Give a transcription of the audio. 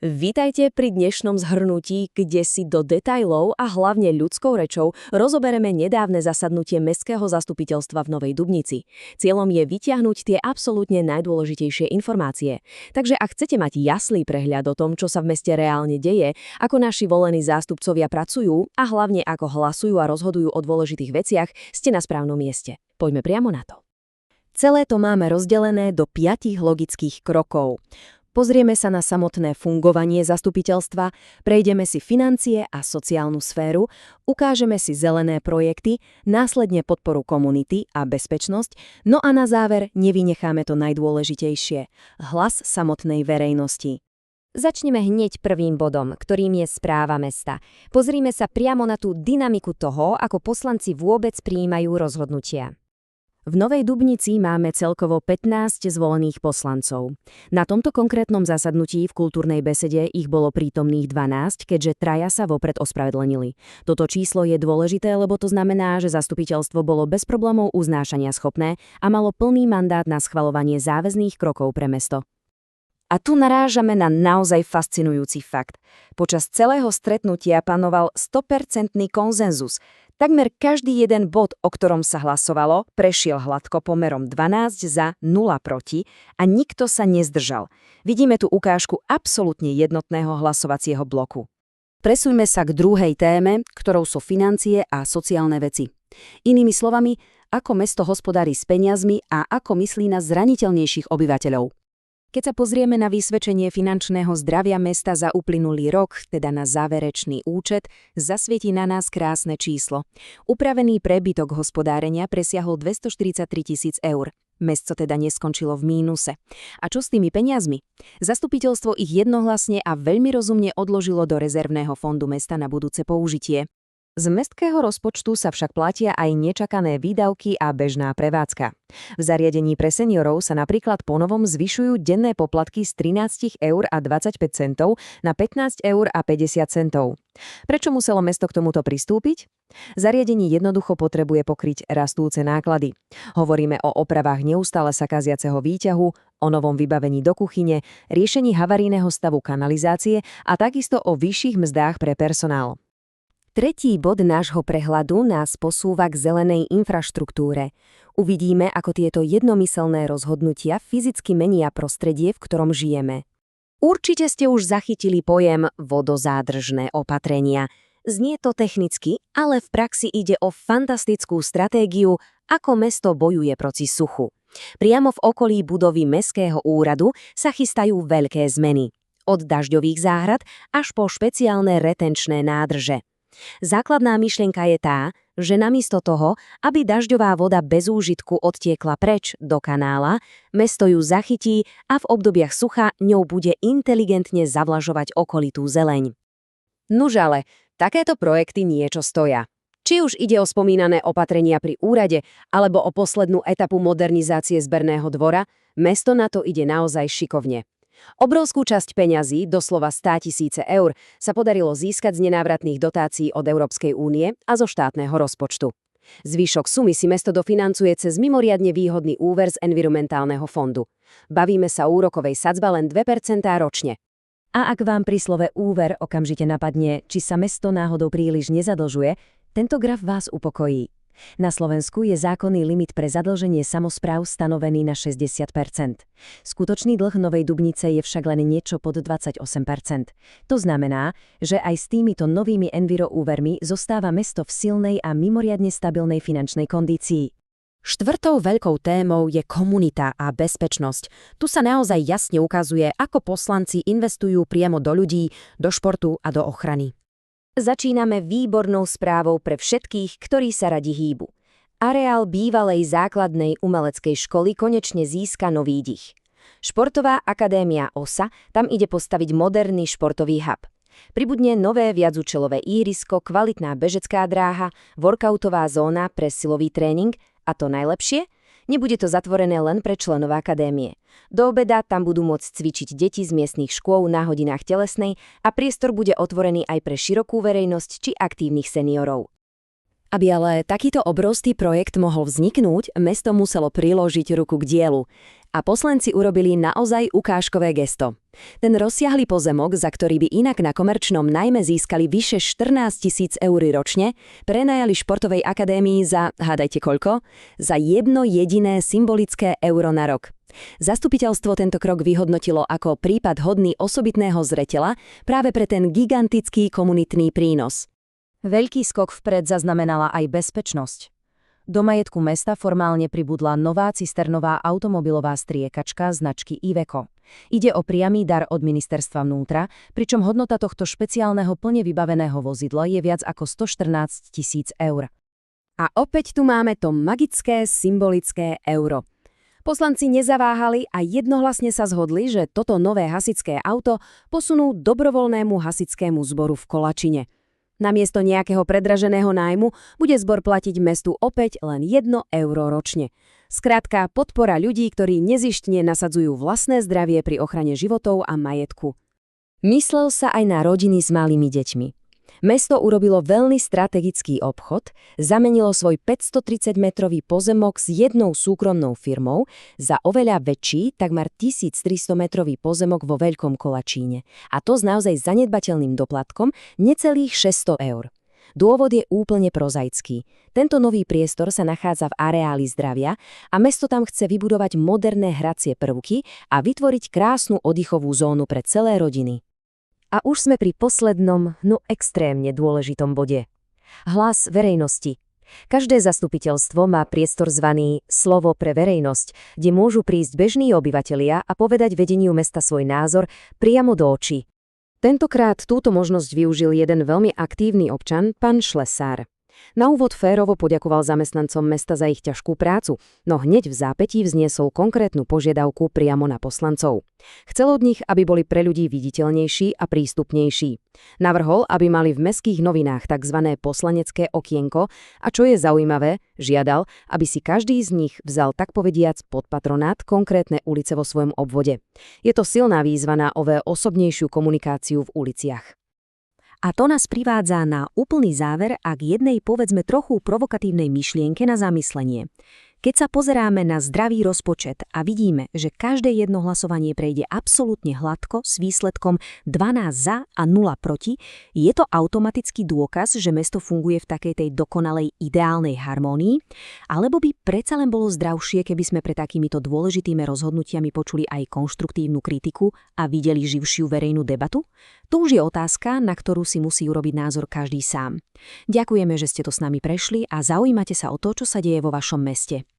Vítajte pri dnešnom zhrnutí, kde si do detailov a hlavne ľudskou rečou rozobereme nedávne zasadnutie Mestského zastupiteľstva v Novej Dubnici. Cieľom je vytiahnuť tie absolútne najdôležitejšie informácie. Takže ak chcete mať jasný prehľad o tom, čo sa v meste reálne deje, ako naši volení zástupcovia pracujú a hlavne ako hlasujú a rozhodujú o dôležitých veciach, ste na správnom mieste. Poďme priamo na to. Celé to máme rozdelené do 5 logických krokov. Pozrieme sa na samotné fungovanie zastupiteľstva, prejdeme si financie a sociálnu sféru, ukážeme si zelené projekty, následne podporu komunity a bezpečnosť, no a na záver nevynecháme to najdôležitejšie – hlas samotnej verejnosti. Začneme hneď prvým bodom, ktorým je správa mesta. Pozrime sa priamo na tú dynamiku toho, ako poslanci vôbec prijímajú rozhodnutia. V Novej Dubnici máme celkovo 15 zvolených poslancov. Na tomto konkrétnom zasadnutí v kultúrnej besede ich bolo prítomných 12, keďže 3 sa vopred ospravedlnili. Toto číslo je dôležité, lebo to znamená, že zastupiteľstvo bolo bez problémov uznášania schopné a malo plný mandát na schvaľovanie záväzných krokov pre mesto. A tu narážame na naozaj fascinujúci fakt. Počas celého stretnutia panoval 100% konsenzus. Takmer každý jeden bod, o ktorom sa hlasovalo, prešiel hladko pomerom 12 za 0 proti a nikto sa nezdržal. Vidíme tu ukážku absolútne jednotného hlasovacieho bloku. Presujme sa k druhej téme, ktorou sú financie a sociálne veci. Inými slovami, ako mesto hospodári s peniazmi a ako myslí na zraniteľnejších obyvateľov. Keď sa pozrieme na vysvedčenie finančného zdravia mesta za uplynulý rok, teda na záverečný účet, zasvieti na nás krásne číslo. Upravený prebytok hospodárenia presiahol 243 000 eur. Mesto teda neskončilo v mínuse. A čo s tými peniazmi? Zastupiteľstvo ich jednohlasne a veľmi rozumne odložilo do rezervného fondu mesta na budúce použitie. Z mestského rozpočtu sa však platia aj nečakané výdavky a bežná prevádzka. V zariadení pre seniorov sa napríklad ponovom zvyšujú denné poplatky z 13 eur a 25 centov na 15 eur a 50 centov. Prečo muselo mesto k tomuto pristúpiť? Zariadenie jednoducho potrebuje pokryť rastúce náklady. Hovoríme o opravách neustále sa kaziaceho výťahu, o novom vybavení do kuchyne, riešení havarijného stavu kanalizácie a takisto o vyšších mzdách pre personál. Tretí bod nášho prehľadu nás posúva k zelenej infraštruktúre. Uvidíme, ako tieto jednomyselné rozhodnutia fyzicky menia prostredie, v ktorom žijeme. Určite ste už zachytili pojem vodozádržné opatrenia. Znie to technicky, ale v praxi ide o fantastickú stratégiu, ako mesto bojuje proti suchu. Priamo v okolí budovy Mestského úradu sa chystajú veľké zmeny. Od dažďových záhrad až po špeciálne retenčné nádrže. Základná myšlienka je tá, že namiesto toho, aby dažďová voda bez úžitku odtiekla preč do kanála, mesto ju zachytí a v obdobiach sucha ňou bude inteligentne zavlažovať okolitú zeleň. Nuž ale, takéto projekty niečo stoja. Či už ide o spomínané opatrenia pri úrade, alebo o poslednú etapu modernizácie zberného dvora, mesto na to ide naozaj šikovne. Obrovskú časť peňazí, doslova 100 000 eur, sa podarilo získať z nenávratných dotácií od Európskej únie a zo štátneho rozpočtu. Zvyšok sumy si mesto dofinancuje cez mimoriadne výhodný úver z environmentálneho fondu. Bavíme sa o úrokovej sadzbe len 2% ročne. A ak vám pri slove úver okamžite napadne, či sa mesto náhodou príliš nezadlžuje, tento graf vás upokojí. Na Slovensku je zákonný limit pre zadlženie samospráv stanovený na 60%. Skutočný dlh Novej Dubnice je však len niečo pod 28%. To znamená, že aj s týmito novými enviroúvermi zostáva mesto v silnej a mimoriadne stabilnej finančnej kondícii. Štvrtou veľkou témou je komunita a bezpečnosť. Tu sa naozaj jasne ukazuje, ako poslanci investujú priamo do ľudí, do športu a do ochrany. Začíname výbornou správou pre všetkých, ktorí sa radi hýbu. Areál bývalej základnej umeleckej školy konečne získa nový dých. Športová akadémia OSA tam ide postaviť moderný športový hub. Pribudne nové viacúčelové ihrisko, kvalitná bežecká dráha, workoutová zóna pre silový tréning a to najlepšie? Nebude to zatvorené len pre členov akadémie. Do obeda tam budú môcť cvičiť deti z miestnych škôl na hodinách telesnej a priestor bude otvorený aj pre širokú verejnosť či aktívnych seniorov. Aby ale takýto obrovský projekt mohol vzniknúť, mesto muselo priložiť ruku k dielu. A poslanci urobili naozaj ukážkové gesto. Ten rozsiahly pozemok, za ktorý by inak na komerčnom najmä získali vyše 14 000 eur ročne, prenajali športovej akadémii za, hádajte koľko? Za jedno jediné symbolické euro na rok. Zastupiteľstvo tento krok vyhodnotilo ako prípad hodný osobitného zreteľa práve pre ten gigantický komunitný prínos. Veľký skok vpred zaznamenala aj bezpečnosť. Do majetku mesta formálne pribudla nová cisternová automobilová striekačka značky Iveco. Ide o priamy dar od ministerstva vnútra, pričom hodnota tohto špeciálneho plne vybaveného vozidla je viac ako 114 000 eur. A opäť tu máme to magické symbolické euro. Poslanci nezaváhali a jednohlasne sa zhodli, že toto nové hasičské auto posunú dobrovoľnému hasičskému zboru v Kolačine. Namiesto nejakého predraženého nájmu bude zbor platiť mestu opäť len 1 euro ročne. Skrátka, podpora ľudí, ktorí nezištne nasadzujú vlastné zdravie pri ochrane životov a majetku. Myslel sa aj na rodiny s malými deťmi. Mesto urobilo veľmi strategický obchod, zamenilo svoj 530-metrový pozemok s jednou súkromnou firmou za oveľa väčší, takmer 1300-metrový pozemok vo Veľkom Kolačíne. A to s naozaj zanedbateľným doplatkom necelých 600 eur. Dôvod je úplne prozaický. Tento nový priestor sa nachádza v areáli zdravia a mesto tam chce vybudovať moderné hracie prvky a vytvoriť krásnu oddychovú zónu pre celé rodiny. A už sme pri poslednom, no extrémne dôležitom bode. Hlas verejnosti. Každé zastupiteľstvo má priestor zvaný Slovo pre verejnosť, kde môžu prísť bežní obyvatelia a povedať vedeniu mesta svoj názor priamo do očí. Tentokrát túto možnosť využil jeden veľmi aktívny občan, pán Šlesár. Na úvod férovo poďakoval zamestnancom mesta za ich ťažkú prácu, no hneď v zápätí vzniesol konkrétnu požiadavku priamo na poslancov. Chcel od nich, aby boli pre ľudí viditeľnejší a prístupnejší. Navrhol, aby mali v mestských novinách tzv. Poslanecké okienko a čo je zaujímavé, žiadal, aby si každý z nich vzal tak povediac pod patronát konkrétne ulice vo svojom obvode. Je to silná výzva na oveľa osobnejšiu komunikáciu v uliciach. A to nás privádza na úplný záver a k jednej povedzme trochu provokatívnej myšlienke na zamyslenie. Keď sa pozeráme na zdravý rozpočet a vidíme, že každé jedno hlasovanie prejde absolútne hladko s výsledkom 12 za a 0 proti, je to automatický dôkaz, že mesto funguje v takej tej dokonalej ideálnej harmónii, alebo by predsa len bolo zdravšie, keby sme pre takýmito dôležitými rozhodnutiami počuli aj konštruktívnu kritiku a videli živšiu verejnú debatu? To už je otázka, na ktorú si musí urobiť názor každý sám. Ďakujeme, že ste to s nami prešli a zaujímate sa o to, čo sa deje vo vašom meste.